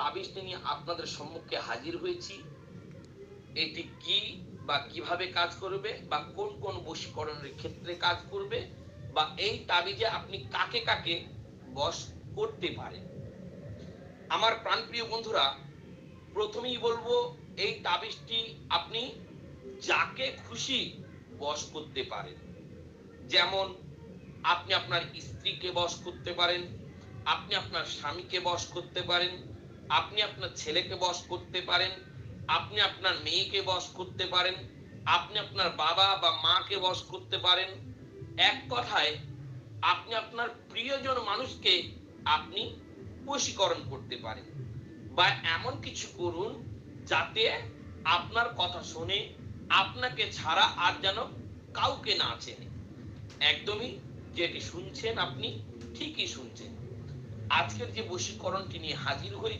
তাবিজটি নিয়ে আপনাদের সম্মুখে হাজির হয়েছি। এটি কি বা কিভাবে কাজ করবে বা কোন কোন বশীকরণের ক্ষেত্রে কাজ করবে বা এই তাবিজে আপনি কাকে কাকে বশ করতে পারেন। আমার প্রাণপ্রিয় বন্ধুরা, প্রথমেই বলবো এই তাবিজটি আপনি যাকে খুশি বশ করতে পারেন। যেমন আপনি আপনার স্ত্রীকে বশ করতে পারেন, আপনি আপনার স্বামীকে বশ করতে পারেন, আপনি আপনার ছেলেকে বশ করতে পারেন, আপনি আপনার মেয়েকে বশ করতে পারেন, আপনি আপনার বাবা বা মাকে বশ করতে পারেন। এক কথায় আপনি আপনার প্রিয়জন মানুষকে আপনি বশীকরণ করতে পারেন বা এমন কিছু করুন যাতে আপনার কথা শুনে আপনাকে ছাড়া আর যেন কাউকে না চেনে। একদমই যেটি শুনছেন আপনি ঠিকই শুনছেন। আজকের যে বশীকরণটি নিয়ে হাজির হয়েছি